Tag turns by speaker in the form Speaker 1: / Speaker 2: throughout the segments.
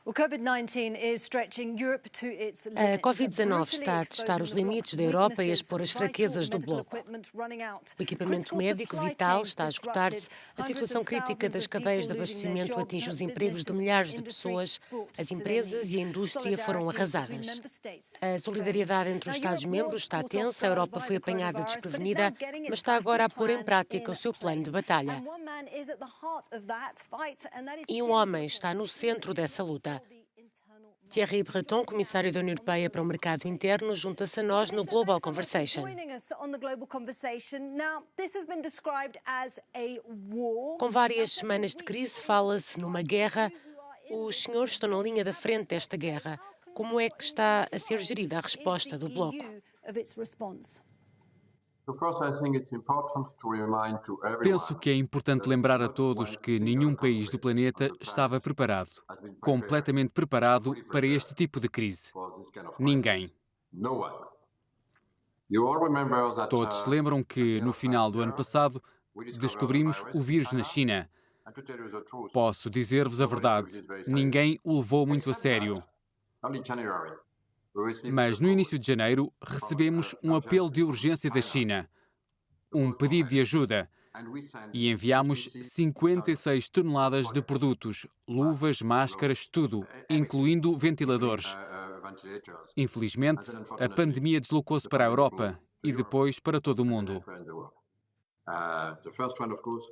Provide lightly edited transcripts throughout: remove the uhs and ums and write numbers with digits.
Speaker 1: A Covid-19 está a testar os limites da Europa e a expor as fraquezas do bloco. O equipamento médico vital está a esgotar-se, a situação crítica das cadeias de abastecimento atinge os empregos de milhares de pessoas, as empresas e a indústria foram arrasadas. A solidariedade entre os Estados-membros está tensa, a Europa foi apanhada desprevenida, mas está agora a pôr em prática o seu plano de batalha. E um homem está no centro dessa luta. Thierry Breton, comissário da União Europeia para o Mercado Interno, junta-se a nós no Global Conversation. Com várias semanas de crise, fala-se numa guerra. Os senhores estão na linha da frente desta guerra. Como é que está a ser gerida a resposta do bloco?
Speaker 2: Penso que é importante lembrar a todos que nenhum país do planeta estava preparado, completamente preparado para este tipo de crise. Ninguém. Todos se lembram que, no final do ano passado, descobrimos o vírus na China. Posso dizer-vos a verdade, ninguém o levou muito a sério. Mas no início de janeiro recebemos um apelo de urgência da China, um pedido de ajuda, e enviámos 56 toneladas de produtos, luvas, máscaras, tudo, incluindo ventiladores. Infelizmente, a pandemia deslocou-se para a Europa e depois para todo o mundo. A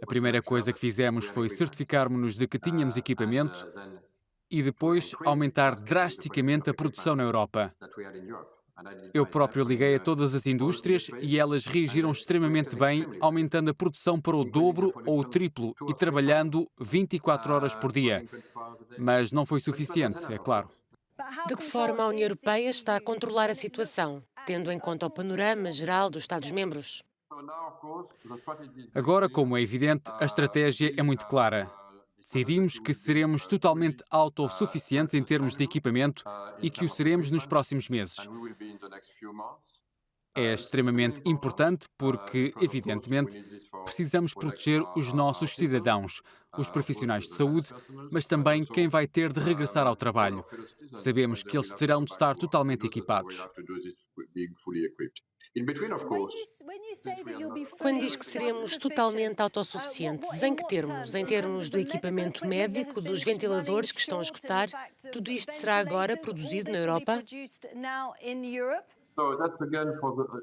Speaker 2: primeira coisa que fizemos foi certificarmos-nos de que tínhamos equipamento e depois aumentar drasticamente a produção na Europa. Eu próprio liguei a todas as indústrias e elas reagiram extremamente bem, aumentando a produção para o dobro ou o triplo e trabalhando 24 horas por dia. Mas não foi suficiente, é claro.
Speaker 1: De que forma a União Europeia está a controlar a situação, tendo em conta o panorama geral dos Estados-membros?
Speaker 2: Agora, como é evidente, a estratégia é muito clara. Decidimos que seremos totalmente autossuficientes em termos de equipamento e que o seremos nos próximos meses. É extremamente importante porque, evidentemente, precisamos proteger os nossos cidadãos, os profissionais de saúde, mas também quem vai ter de regressar ao trabalho. Sabemos que eles terão de estar totalmente equipados.
Speaker 1: Quando diz que seremos totalmente autossuficientes, em que termos? Em termos do equipamento médico, dos ventiladores que estão a esgotar, tudo isto será agora produzido na Europa?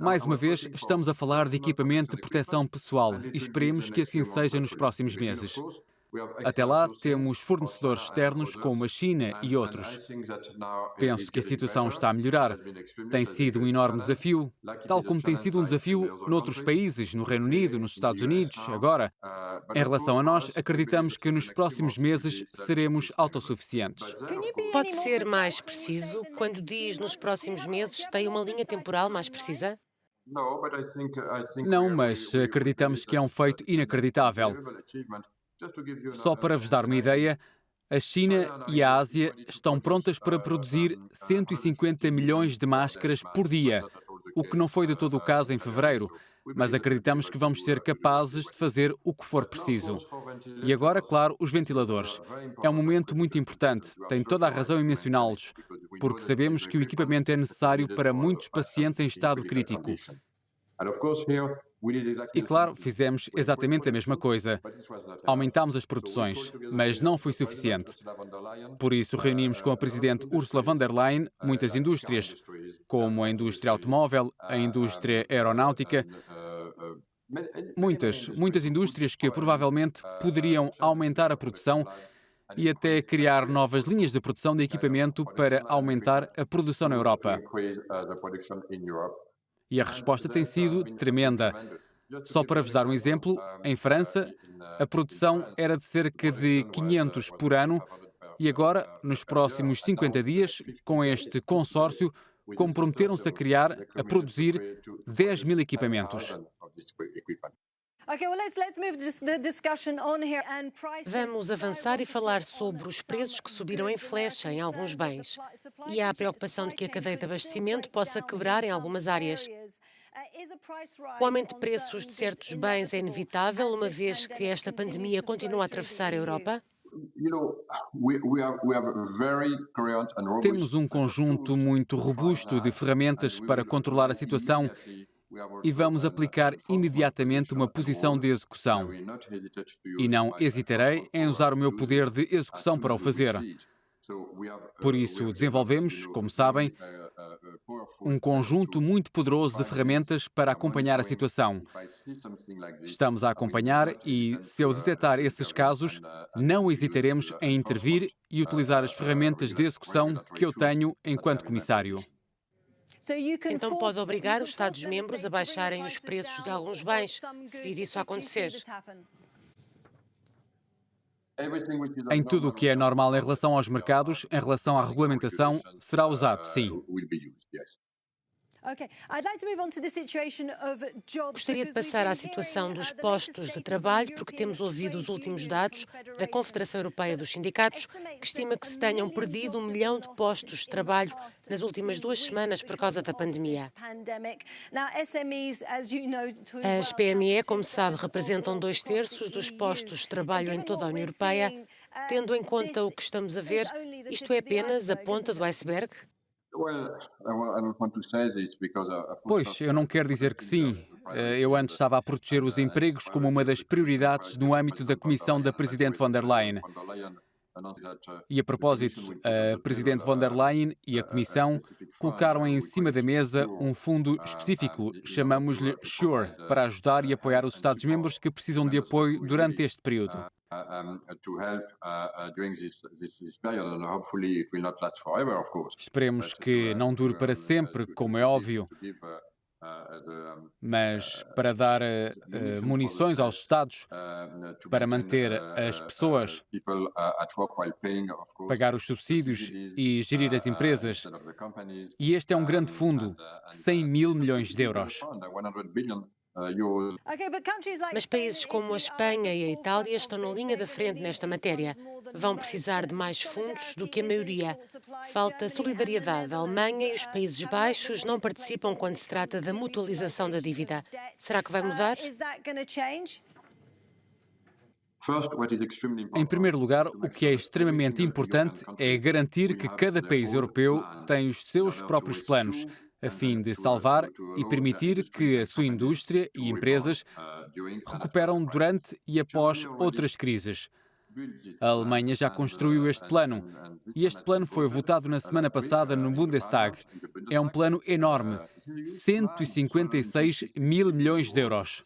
Speaker 2: Mais uma vez, estamos a falar de equipamento de proteção pessoal e esperemos que assim seja nos próximos meses. Até lá, temos fornecedores externos como a China e outros. Penso que a situação está a melhorar. Tem sido um enorme desafio, tal como tem sido um desafio noutros países, no Reino Unido, nos Estados Unidos, agora. Em relação a nós, acreditamos que nos próximos meses seremos autossuficientes.
Speaker 1: Pode ser mais preciso? Quando diz nos próximos meses, tem uma linha temporal mais precisa?
Speaker 2: Não, mas acreditamos que é um feito inacreditável. Só para vos dar uma ideia, a China e a Ásia estão prontas para produzir 150 milhões de máscaras por dia, o que não foi de todo o caso em fevereiro, mas acreditamos que vamos ser capazes de fazer o que for preciso. E agora, claro, os ventiladores. É um momento muito importante, tem toda a razão em mencioná-los, porque sabemos que o equipamento é necessário para muitos pacientes em estado crítico. E claro, fizemos exatamente a mesma coisa. Aumentámos as produções, mas não foi suficiente. Por isso, reunimos com a Presidente Ursula von der Leyen muitas indústrias, como a indústria automóvel, a indústria aeronáutica, muitas indústrias que provavelmente poderiam aumentar a produção e até criar novas linhas de produção de equipamento para aumentar a produção na Europa. E a resposta tem sido tremenda. Só para vos dar um exemplo, em França, a produção era de cerca de 500 por ano e agora, nos próximos 50 dias, com este consórcio, comprometeram-se a produzir 10 mil equipamentos.
Speaker 1: Vamos avançar e falar sobre os preços que subiram em flecha em alguns bens. E há a preocupação de que a cadeia de abastecimento possa quebrar em algumas áreas. O aumento de preços de certos bens é inevitável, uma vez que esta pandemia continua a atravessar a Europa?
Speaker 2: Temos um conjunto muito robusto de ferramentas para controlar a situação e vamos aplicar imediatamente uma posição de execução. E não hesitarei em usar o meu poder de execução para o fazer. Por isso, desenvolvemos, como sabem, um conjunto muito poderoso de ferramentas para acompanhar a situação. Estamos a acompanhar e, se eu detectar esses casos, não hesitaremos em intervir e utilizar as ferramentas de execução que eu tenho enquanto comissário.
Speaker 1: Então pode obrigar os Estados-membros a baixarem os preços de alguns bens, se vir isso a acontecer.
Speaker 2: Em tudo o que é normal em relação aos mercados, em relação à regulamentação, será usado, sim.
Speaker 1: Gostaria de passar à situação dos postos de trabalho, porque temos ouvido os últimos dados da Confederação Europeia dos Sindicatos, que estima que se tenham perdido 1 milhão de postos de trabalho nas últimas 2 semanas por causa da pandemia. As PME, como sabe, representam 2/3 dos postos de trabalho em toda a União Europeia. Tendo em conta o que estamos a ver, isto é apenas a ponta do iceberg?
Speaker 2: Pois, eu não quero dizer que sim. Eu antes estava a proteger os empregos como uma das prioridades no âmbito da Comissão da Presidente von der Leyen. E a propósito, a Presidente von der Leyen e a Comissão colocaram em cima da mesa um fundo específico, chamamos-lhe SURE, para ajudar e apoiar os Estados-membros que precisam de apoio durante este período. Esperemos que não dure para sempre, como é óbvio, mas para dar munições aos Estados, para manter as pessoas, pagar os subsídios e gerir as empresas. E este é um grande fundo, 100 mil milhões de euros.
Speaker 1: Mas países como a Espanha e a Itália estão na linha da frente nesta matéria. Vão precisar de mais fundos do que a maioria. Falta solidariedade. A Alemanha e os Países Baixos não participam quando se trata da mutualização da dívida. Será que vai mudar?
Speaker 2: Em primeiro lugar, o que é extremamente importante é garantir que cada país europeu tem os seus próprios planos, a fim de salvar e permitir que a sua indústria e empresas recuperam durante e após outras crises. A Alemanha já construiu este plano e este plano foi votado na semana passada no Bundestag. É um plano enorme, 156 mil milhões de euros.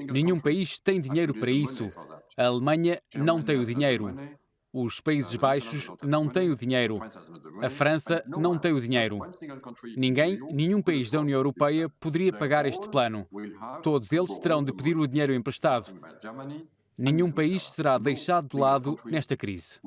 Speaker 2: Nenhum país tem dinheiro para isso. A Alemanha não tem o dinheiro. Os Países Baixos não têm o dinheiro. A França não tem o dinheiro. Nenhum país da União Europeia poderia pagar este plano. Todos eles terão de pedir o dinheiro emprestado. Nenhum país será deixado de lado nesta crise.